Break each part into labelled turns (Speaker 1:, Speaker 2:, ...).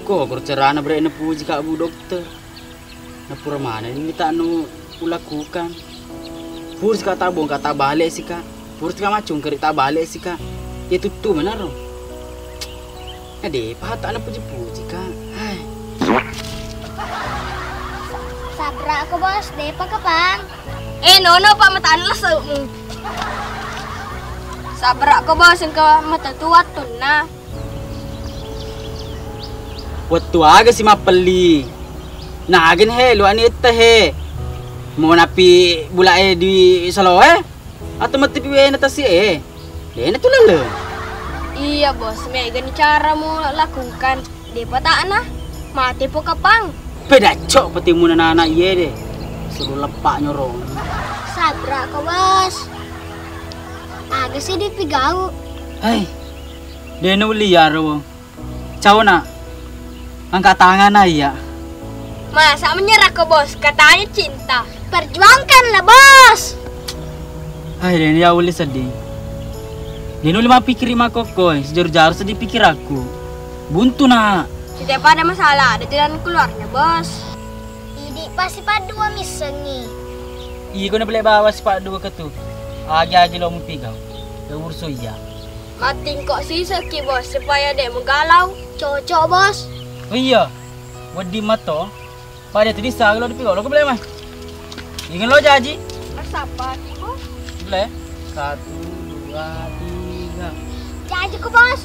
Speaker 1: Kok kercerana bre na puji ka bu dokter. Na pura mana ini tak nu ulakukan. Purs kata bong kata balik sih kak. Purs kama cung kerita balik sih kak. Ya tutu mana ro. Ade pahat ana puji-puji kak. Hai.
Speaker 2: Sabra ako bos, de pa ka pang.
Speaker 3: Nono pak mataan lesu. Sabra ko bos ang ka matatuwat to na.
Speaker 1: Waktu aga si mapeli. Nah agen he lu ani etta he. Mau napi bulae di Saloe? Atau mati piwe na tasi Dena tu lele.
Speaker 3: Iya bos, may gani cara mo lakukan. Di pa taan na. Mati po kapang.
Speaker 1: Beda cok peti muna anak iye deh. Suruh lepak nyorong.
Speaker 2: Sabra ako bos. Aga si di pigaw.
Speaker 1: Hai. Dena liar wo. Caw na. Angkat tangan ya.
Speaker 3: Masa menyerah ke bos, katanya cinta.
Speaker 2: Perjuangkanlah bos.
Speaker 1: Hai Dena ya uli sedih. Dena lima pikir lima kokoy. Sejar-jar sedih pikir aku. Buntu nak.
Speaker 3: Setiap ada masalah, ada jalan keluarnya bos.
Speaker 2: Idi pasti padua misengi.
Speaker 1: Iya kau nak boleh bawa si Pak Dua ke tu. Agi-agi lo mempigau. Dah urus iya.
Speaker 3: Mating kok si seki bos, supaya dia menggalau.
Speaker 2: Cocok bos.
Speaker 1: Oh iya. Wadi mato. Pada tadi sah lo dipigau lo kau boleh mah. Ingin lo jaji?
Speaker 3: Masa apa bos?
Speaker 1: Boleh. 1, 2, 3.
Speaker 2: Janji ko bos.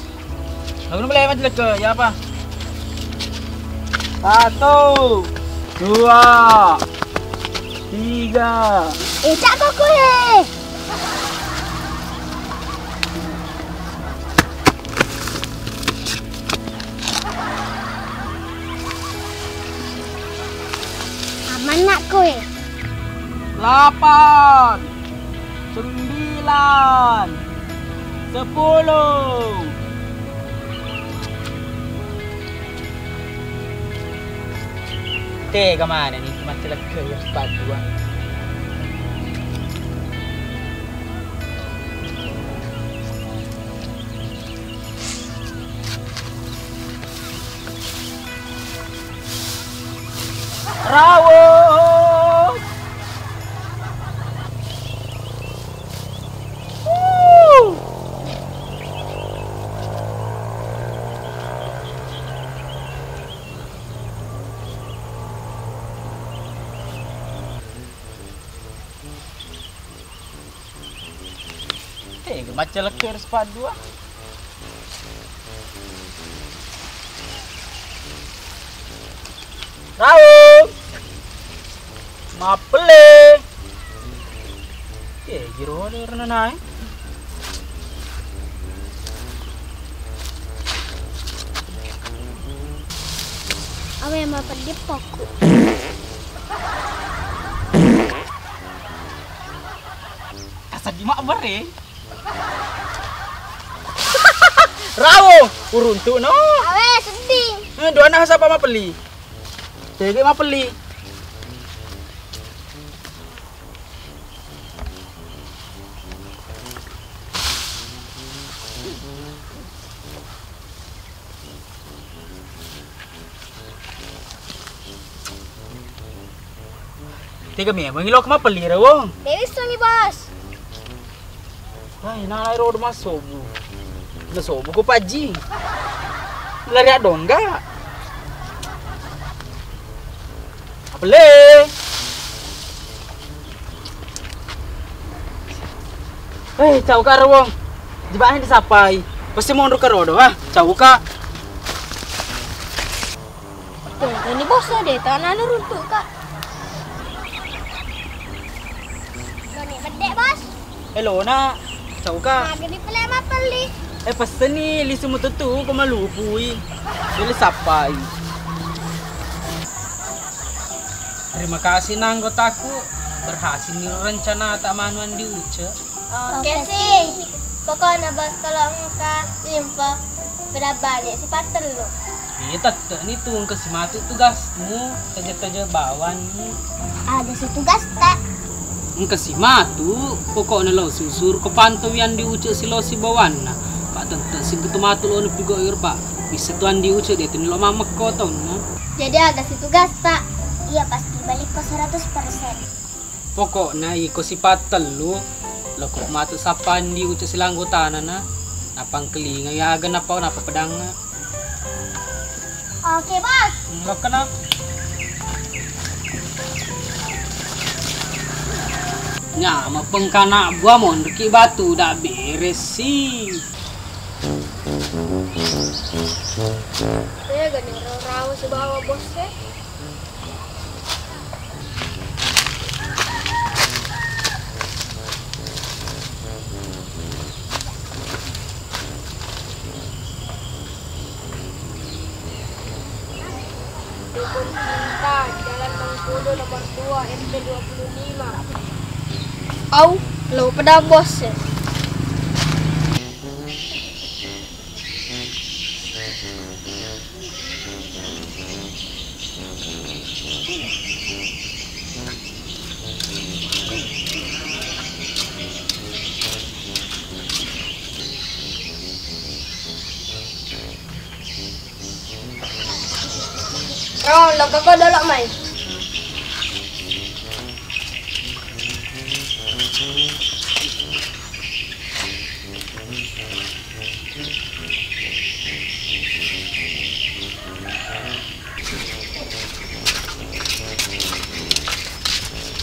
Speaker 1: Lo boleh mah jelek ke? Ya apa? 1, 2, 3.
Speaker 2: Tak ko eh. Aman nak ko eh.
Speaker 1: 8, 9, 10. Teh kemana nih? Masih lagi ke yang sepatu. Rawat. Macam lekir sepadu. Raul. Mapele. Giro ni rena naik.
Speaker 2: Awe mapadi poku.
Speaker 1: Kasar di mak bere. Rawo, uruntu no.
Speaker 2: Awe sedih.
Speaker 1: Dua anak siapa mah peli? Tege mah peli. Tega me, mangilok mah peli rawo.
Speaker 2: Dewi sungi bos.
Speaker 1: Ay, nanay rodo masuk. Nasobo ko paji. Lari dong enggak? Apele. Tahu ka rawong. Di ba disapai? Pasti mau ka rodo ha. Tahu ka?
Speaker 3: Ini bosnya deh, tanah runtuh kak.
Speaker 2: Gani bede bos.
Speaker 1: Hello na. Tahu ka?
Speaker 2: Gani pala mapali.
Speaker 1: Pasti nih lisu mo tutu ko malupui. Dili sapai. Terima kasih na anggotaku. Berhasil nih rencana tak manuan di Uce.
Speaker 2: Oke sih. Pokoknya bos kalau engkau info berabalik si patel lo.
Speaker 1: Iya tetep nih tuh ke si matu tugasmu kerja bawan nih.
Speaker 2: Ada si tugas tak?
Speaker 1: Engke si matu pokoknya lo susur ke pantauan di Uce si lo si bawan nah. Pak tentu si betul matu lo nepigo ir pak.
Speaker 4: bisa tuan diucap dia tuh lo mama kotong no.
Speaker 2: Jadi agak si tugas, Pak. Iya, pasti balik ke 100%.
Speaker 4: Pokoknya iko si patel lu lo kok matu sapan diucap silang tanah na napang kelinga ya agak napa pedang na.
Speaker 2: Oke, Bos.
Speaker 4: Lo kena nya mapengkana gua mon reki batu dah beres sih.
Speaker 3: Saya gak rawa sebawa bos ya. Dukun Cinta, Jalan Mangkudo nomor 2 RT 25. Au, lo pada bos ya. Oh, lo kakak dalak main.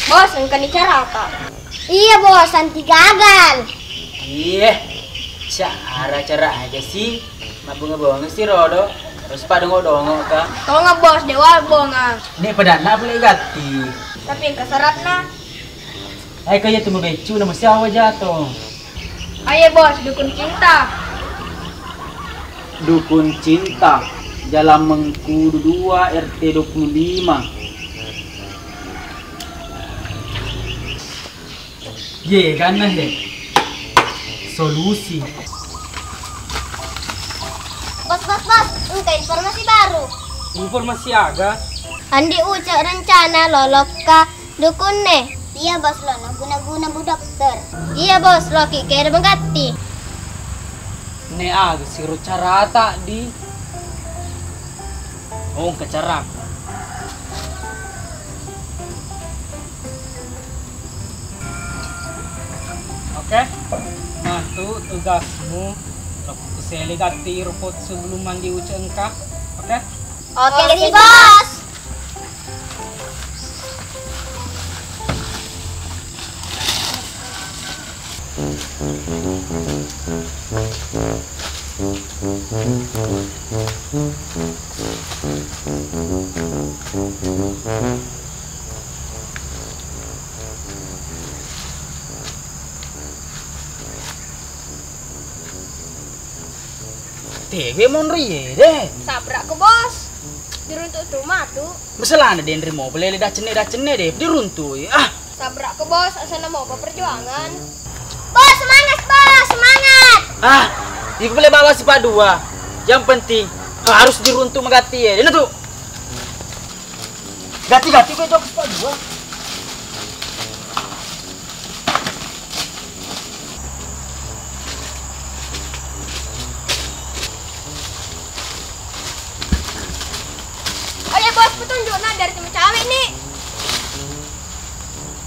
Speaker 3: Bos, engkau cara apa?
Speaker 2: Iya, Bos. Anti gagal.
Speaker 1: Iya, cara aja sih. Mabunga-bunga sih rodo. Terus pada ngodongok ka.
Speaker 3: Kau nggak bos, dewa bonga.
Speaker 1: Ini pedana boleh ganti.
Speaker 3: Tapi yang keserat nah.
Speaker 1: Kayak tuh becu nama siapa jatuh.
Speaker 3: Ayo bos, dukun cinta.
Speaker 1: Dukun Cinta, Jalan Mangkudu 2 RT 25. Ye kan deh. Solusi.
Speaker 2: Bos. Engkau informasi baru.
Speaker 4: Informasi agak
Speaker 2: Andi ucap rencana lolok ke dukun nih. Iya, Bos. Lo guna-guna bu dokter. Iya, Bos. Lo kira mengganti.
Speaker 4: ne agak siru cara tak di oh kecarak. Oke, nah tuh tugasmu keseli ganti repot sebelum mandi ucap engkau. Oke?
Speaker 2: Oke, sih, Bos.
Speaker 1: Tege mon riye deh.
Speaker 3: Sabrak ke bos. Diruntuk rumah tuh.
Speaker 1: Masalah ada yang mau boleh dah cene deh diruntuh. Ah,
Speaker 3: Sabrak ke bos, asal mau apa perjuangan.
Speaker 2: Bos, semangat, Bos. Semangat.
Speaker 1: ah, ibu boleh bawa si Pak Dua. Yang penting harus diruntuh megati ya. Ini tuh. Gati gue jok Pak Dua.
Speaker 3: Ayo bos, petunjuknya dari tim cawe nih.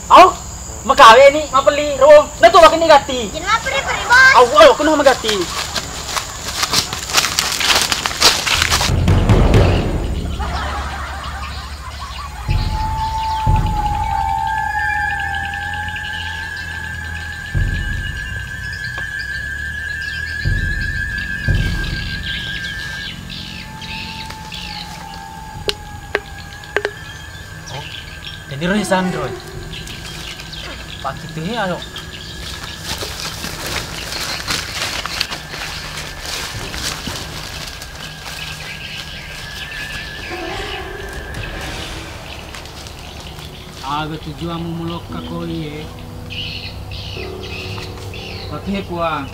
Speaker 1: Au, makawe nih, mapeli, ro. Nah tuh makin negati.
Speaker 2: Jangan lapar Bos.
Speaker 1: Au, kena megati. Jadi Roy Sandro. Pak itu ya ayo.
Speaker 4: Aga tujuan mulok ka koi pakai puang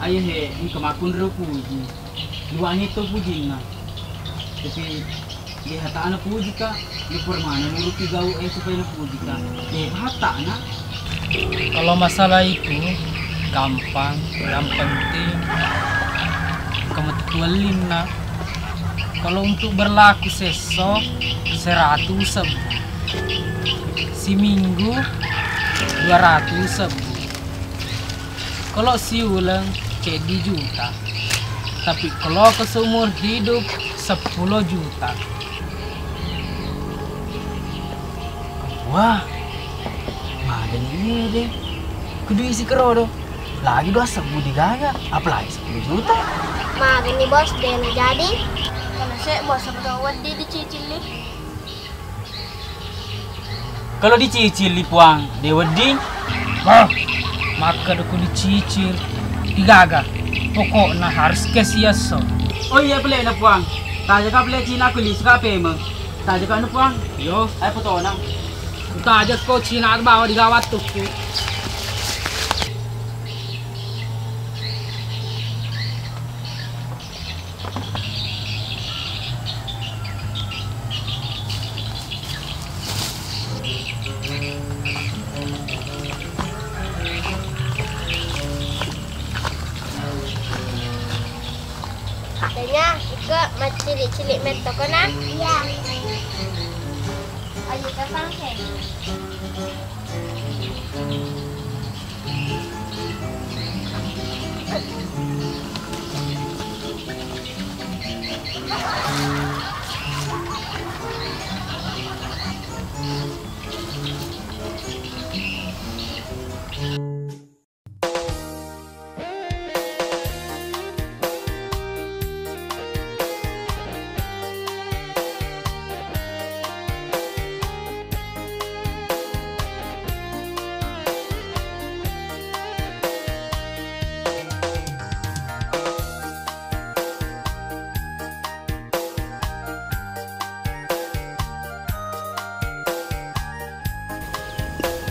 Speaker 4: ayah he ini kemakun ro puji luang itu puji na tapi dia hata anak puji ka di permana nuruti gau supaya na puji ka hata na. Kalau masalah itu gampang, yang penting kamu
Speaker 5: tualin na. Kalau untuk berlaku sesok 100 sebu. Si minggu 200 sebu. Kalau si ulang jadi juta. Tapi kalau ke seumur hidup 10 juta.
Speaker 1: Wah, ada ini deh. Kudu isi kerodo. Lagi 2 sebu digaga, apalagi 10 juta.
Speaker 2: Makan nih bos, dia jadi.
Speaker 3: Kalau saya bos sama wedi dicicil nih.
Speaker 1: Kalau dicicil puang, dia wedi.
Speaker 5: Wah, maka aku dicicil. Digaga. Pokoknya harus kesiaso.
Speaker 1: Oh iya pelek na puang. Taja ka pelek Cina kulis ka pemeng. Taja ka na puang.
Speaker 5: Yo,
Speaker 1: Ay foto na.
Speaker 5: kita aja kau Cina at bawa di gawat tuh.
Speaker 2: Katanya Ika cilik-cilik meto kena. Iya. Ayo ke pangke.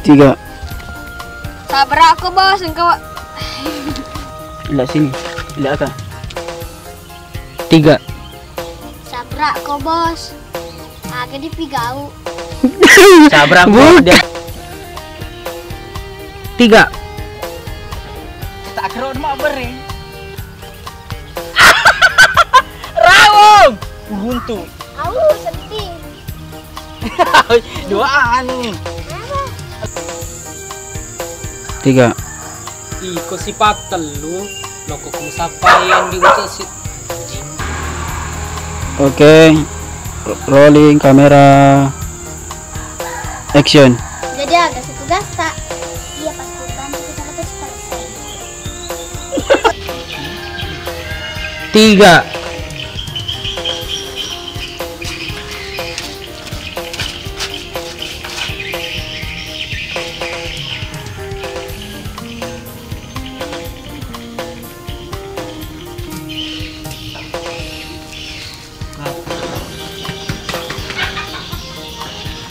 Speaker 1: Tiga.
Speaker 3: Sabar aku bos, engkau
Speaker 1: Lihat sini. Lihat ka. 3.
Speaker 2: Sabrak ko bos. Aga di pigau.
Speaker 1: Sabrak mo dia. 3. Tak keron mak beri. Rawong. Buntu.
Speaker 2: Au sedih.
Speaker 1: Duaan nih. 3.
Speaker 5: Iko si patelu. Loko kung sapayan di utak si.
Speaker 1: Oke. Rolling kamera. Action.
Speaker 2: Jadi agak suku gasta. Iya pasti bantu kita 100%.
Speaker 1: 3.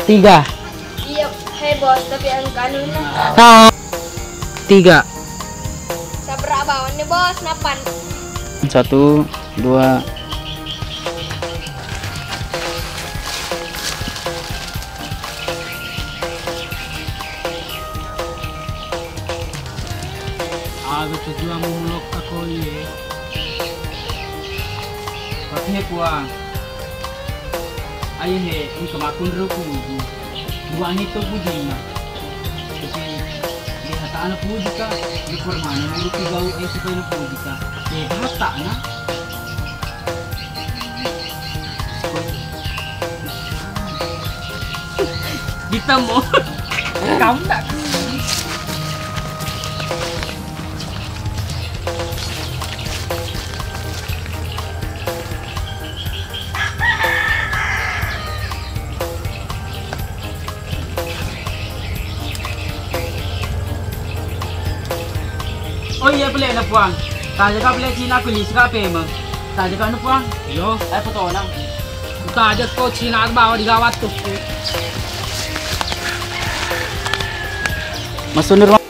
Speaker 1: Tiga.
Speaker 3: iya, hei bos, tapi yang kanunnya
Speaker 1: 3.
Speaker 3: sabar bawan nih bos, napan.
Speaker 1: 1, 2.
Speaker 5: Aga tujuan mulok ako ye. Pathe puang. Ayo he, ini kemakun roku. Buang itu pujinya. Tapi lihat anak puji ka, di permana nuruti gau supaya puji ka. Hata na. Kita mau kamu tak.
Speaker 1: Oh iya pelek na puang. Taja ka pelek Cina kulis ka pemeng. Taja ka na puang.
Speaker 5: Yo,
Speaker 1: Ay foto na.
Speaker 5: kita aja kau Cina at bawa di gawat tuh.
Speaker 1: Masunod